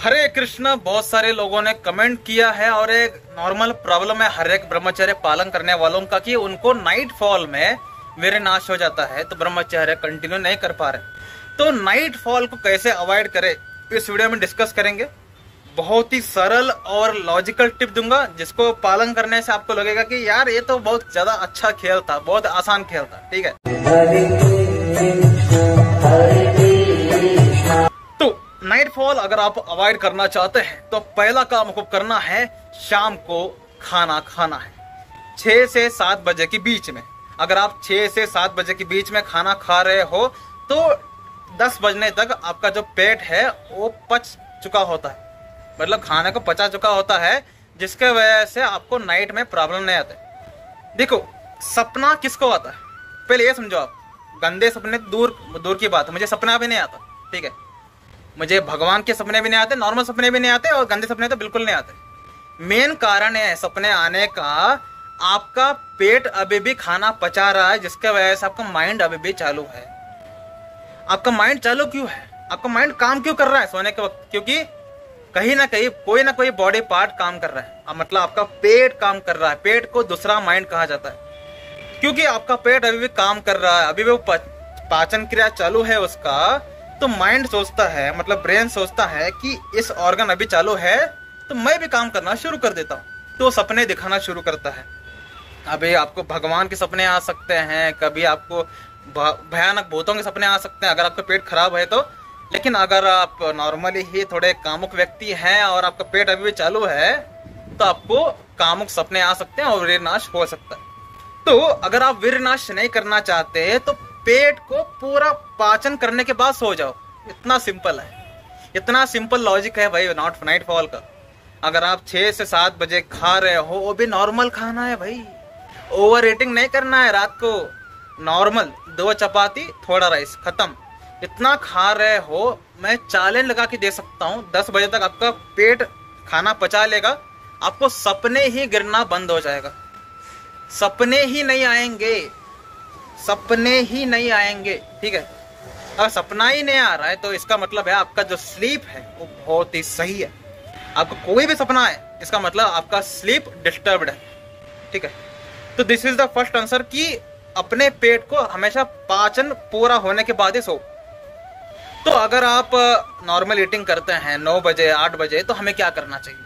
हरे कृष्ण। बहुत सारे लोगों ने कमेंट किया है और एक नॉर्मल प्रॉब्लम है हर एक ब्रह्मचर्य पालन करने वालों का कि उनको नाइट फॉल में वीर्य नाश हो जाता है, तो ब्रह्मचर्य कंटिन्यू नहीं कर पा रहे। तो नाइट फॉल को कैसे अवॉइड करें इस वीडियो में डिस्कस करेंगे। बहुत ही सरल और लॉजिकल टिप दूंगा जिसको पालन करने से आपको लगेगा कि यार ये तो बहुत ज्यादा अच्छा खेल था, बहुत आसान खेल था। ठीक है, तो नाइट फॉल अगर आप अवॉइड करना चाहते हैं तो पहला काम आपको करना है, शाम को खाना खाना है 6 से 7 बजे के बीच में। अगर आप 6 से 7 बजे के बीच में खाना खा रहे हो तो 10 बजने तक आपका जो पेट है वो पच चुका होता है, मतलब खाने को पचा चुका होता है, जिसके वजह से आपको नाइट में प्रॉब्लम नहीं आता। देखो, सपना किसको आता है पहले ये समझो आप। गंदे सपने दूर की बात है, मुझे सपना भी नहीं आता। ठीक है, मुझे भगवान के सपने भी नहीं आते, नॉर्मल सपने भी नहीं आते और गंदे सपने तो बिल्कुल नहीं आते। मेन कारण है सपने आने का, आपका पेट अभी भी खाना पचा रहा है, जिसके वजह से आपका माइंड अभी भी चालू है। आपका माइंड चालू क्यों है, आपका माइंड काम क्यों कर रहा है सोने के वक्त? क्योंकि कहीं ना कहीं कोई ना कोई बॉडी पार्ट काम कर रहा है, मतलब आपका पेट काम कर रहा है। पेट को दूसरा माइंड कहा जाता है, क्योंकि आपका पेट अभी भी काम कर रहा है, अभी भी पाचन क्रिया चालू है उसका। तो माइंड सोचता है, मतलब ब्रेन सोचता है कि इस ऑर्गन अभी चालू है तो मैं भी काम करना शुरू कर देता हूँ, तो सपने दिखाना शुरू करता है। अभी आपको भगवान के सपने आ सकते हैं, कभी आपको भयानक भूतों के सपने आ सकते हैं अगर आपका पेट खराब है तो। लेकिन अगर आप नॉर्मली ही थोड़े कामुक व्यक्ति हैं और आपका पेट अभी भी चालू है तो आपको कामुक सपने आ सकते हैं और वीर्यनाश हो सकता है। तो अगर आप वीर्यनाश नहीं करना चाहते तो पेट को पूरा पाचन करने के बाद सो जाओ। इतना सिंपल है, इतना सिंपल लॉजिक है भाई नाइट फॉल का। अगर आप 6 से 7 बजे खा रहे हो वो भी नॉर्मल खाना है भाई, ओवर ईटिंग नहीं करना है। रात को नॉर्मल 2 चपाती थोड़ा राइस, खत्म। इतना खा रहे हो, मैं चैलेंज लगा के दे सकता हूँ 10 बजे तक आपका पेट खाना पचा लेगा, आपको सपने ही गिरना बंद हो जाएगा। सपने ही नहीं आएंगे, सपने ही नहीं आएंगे। ठीक है, अगर सपना ही नहीं आ रहा है तो इसका मतलब है आपका जो स्लीप है वो बहुत ही सही है। आपको कोई भी सपना है इसका मतलब आपका स्लीप डिस्टर्ब्ड है। ठीक है, तो this is the first answer कि अपने पेट को हमेशा पाचन पूरा होने के बाद ही सो। तो अगर आप नॉर्मल ईटिंग करते हैं 9 बजे 8 बजे तो हमें क्या करना चाहिए?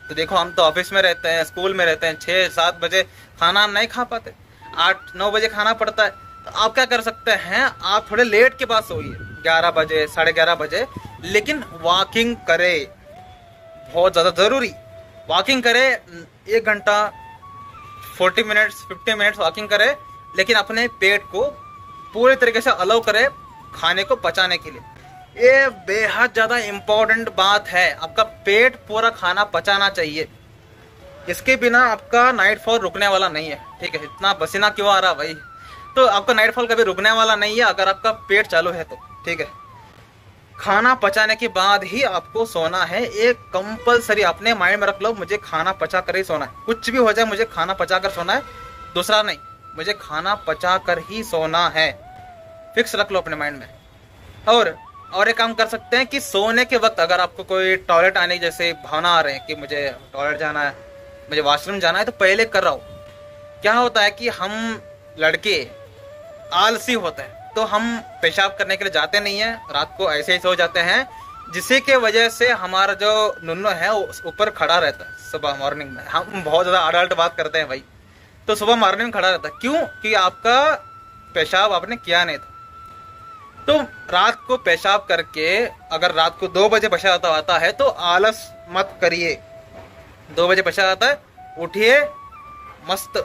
तो देखो, हम तो ऑफिस में रहते हैं, स्कूल में रहते हैं, 6-7 बजे खाना नहीं खा पाते, 8-9 बजे खाना पड़ता है। तो आप क्या कर सकते हैं, आप थोड़े लेट के बाद सोइए, 11 बजे 11:30 बजे, लेकिन वॉकिंग करे, बहुत ज़्यादा ज़रूरी। वॉकिंग करे 1 घंटा 40 मिनट्स 50 मिनट्स वॉकिंग करे, लेकिन अपने पेट को पूरे तरीके से अलाउ करे खाने को पचाने के लिए। ये बेहद ज़्यादा इम्पोर्टेंट बात है, आपका पेट पूरा खाना पचाना चाहिए। इसके बिना आपका नाइट फॉल रुकने वाला नहीं है। ठीक है, इतना पसीना क्यों आ रहा भाई? तो आपका नाइट फॉल कभी रुकने वाला नहीं है अगर आपका पेट चालू है तो। ठीक है, खाना पचाने के बाद ही आपको सोना है, एक कंपलसरी अपने माइंड में रख लो, मुझे खाना पचा कर ही सोना है। कुछ भी हो जाए मुझे खाना पचा कर सोना है, दूसरा नहीं, मुझे खाना पचा कर ही सोना है। फिक्स रख लो अपने माइंड में। और एक काम कर सकते हैं कि सोने के वक्त अगर आपको कोई टॉयलेट आने की जैसे भावना आ रहे हैं कि मुझे टॉयलेट जाना है, मुझे वॉशरूम जाना है, तो पहले कर रहा हूँ। क्या होता है कि हम लड़के आलसी होते हैं तो हम पेशाब करने के लिए जाते नहीं हैं, रात को ऐसे ही सो जाते हैं, जिससे के वजह से हमारा जो नुन्नू है वो ऊपर खड़ा रहता है सुबह मॉर्निंग में। हम बहुत ज़्यादा अडल्ट बात करते हैं भाई, तो सुबह मॉर्निंग में खड़ा रहता है। क्यों? कि आपका पेशाब आपने किया नहीं था। तो रात को पेशाब करके अगर रात को 2 बजे पेशाब आता है तो आलस मत करिए। 2 बजे पेशाब आता है, उठिए, मस्त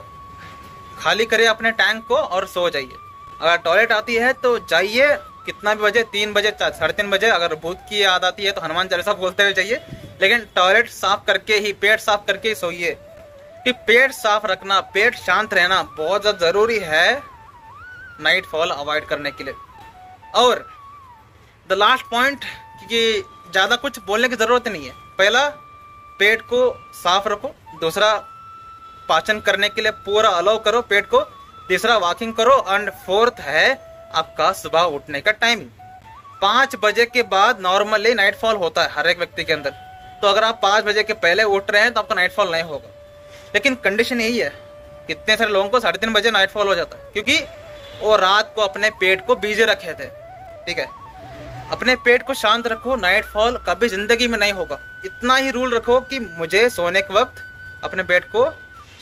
खाली करिए अपने टैंक को और सो जाइए। अगर टॉयलेट आती है तो जाइए, कितना भी बजे, 3 बजे 3:30 बजे। अगर भूत की याद आती है तो हनुमान चालीसा बोलते हुए जाइए, लेकिन टॉयलेट साफ करके ही, पेट साफ करके ही सोइए। कि पेट साफ रखना, पेट शांत रहना बहुत ज़्यादा ज़रूरी है नाइट फॉल अवॉइड करने के लिए। और द लास्ट पॉइंट, कि ज़्यादा कुछ बोलने की ज़रूरत नहीं है। पहला, पेट को साफ रखो। दूसरा, पाचन करने के लिए पूरा अलाउ करो पेट को। तीसरा, वॉकिंग करो। एंड फोर्थ है आपका सुबह उठने का टाइमिंग। 5 बजे के बाद नॉर्मली नाइटफॉल होता है हर एक व्यक्ति के अंदर। तो अगर आप 5 बजे के पहले उठ रहे हैं तो आपका नाइटफॉल नहीं होगा। लेकिन कंडीशन यही है, कितने सारे लोगों को 3:30 बजे नाइटफॉल हो जाता है, क्योंकि वो रात को अपने पेट को बिजी रखे थे। ठीक है, अपने पेट को शांत रखो, नाइटफॉल कभी जिंदगी में नहीं होगा। इतना ही रूल रखो कि मुझे सोने के वक्त अपने पेट को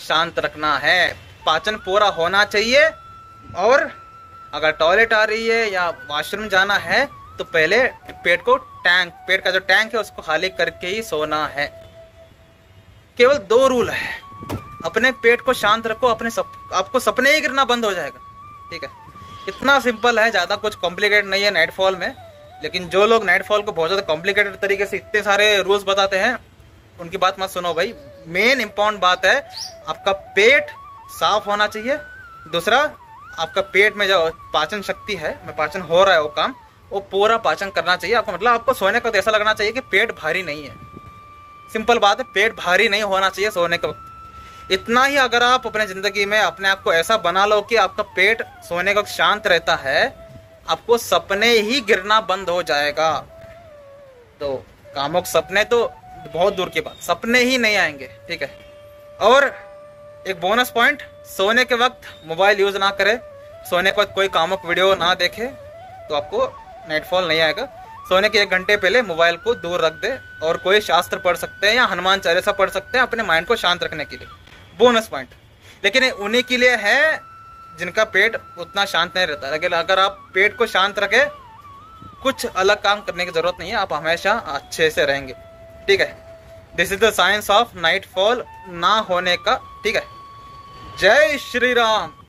शांत रखना है, पाचन पूरा होना चाहिए। और अगर टॉयलेट आ रही है या वॉशरूम जाना है तो पहले पेट का जो टैंक है उसको खाली करके ही सोना है। केवल 2 रूल है, अपने पेट को शांत रखो, आपको सपने ही गिरना बंद हो जाएगा। ठीक है, इतना सिंपल है, ज़्यादा कुछ कॉम्प्लिकेटेड नहीं है नाइटफॉल में। लेकिन जो लोग नाइटफॉल को बहुत ज़्यादा कॉम्प्लिकेटेड तरीके से इतने सारे रूल्स बताते हैं, उनकी बात मत सुनो भाई। मेन इंपॉर्टेंट बात है, आपका पेट साफ होना चाहिए। दूसरा, आपका पेट में जो पाचन शक्ति है, में पाचन हो रहा है वो काम, वो पूरा पाचन करना चाहिए आपको। मतलब आपको सोने का ऐसा लगना चाहिए कि पेट भारी नहीं है। सिंपल बात है, पेट भारी नहीं होना चाहिए सोने के वक्त। इतना ही अगर आप अपने जिंदगी में अपने आप को ऐसा बना लो कि आपका पेट सोने के वक्त शांत रहता है, आपको सपने ही गिरना बंद हो जाएगा। तो कामुक सपने तो बहुत दूर की बात, सपने ही नहीं आएंगे। ठीक है, और एक बोनस पॉइंट, सोने के वक्त मोबाइल यूज ना करें। सोने के वक्त कोई कामुक वीडियो ना देखे तो आपको नाइटफॉल नहीं आएगा। सोने के 1 घंटे पहले मोबाइल को दूर रख दे और कोई शास्त्र पढ़ सकते हैं या हनुमान चालीसा पढ़ सकते हैं अपने माइंड को शांत रखने के लिए। Bonus point. लेकिन उन्हीं के लिए है जिनका पेट उतना शांत नहीं रहता। लेकिन अगर आप पेट को शांत रखें, कुछ अलग काम करने की जरूरत नहीं है, आप हमेशा अच्छे से रहेंगे। ठीक है, this is the science of nightfall ना होने का। ठीक है, जय श्री राम।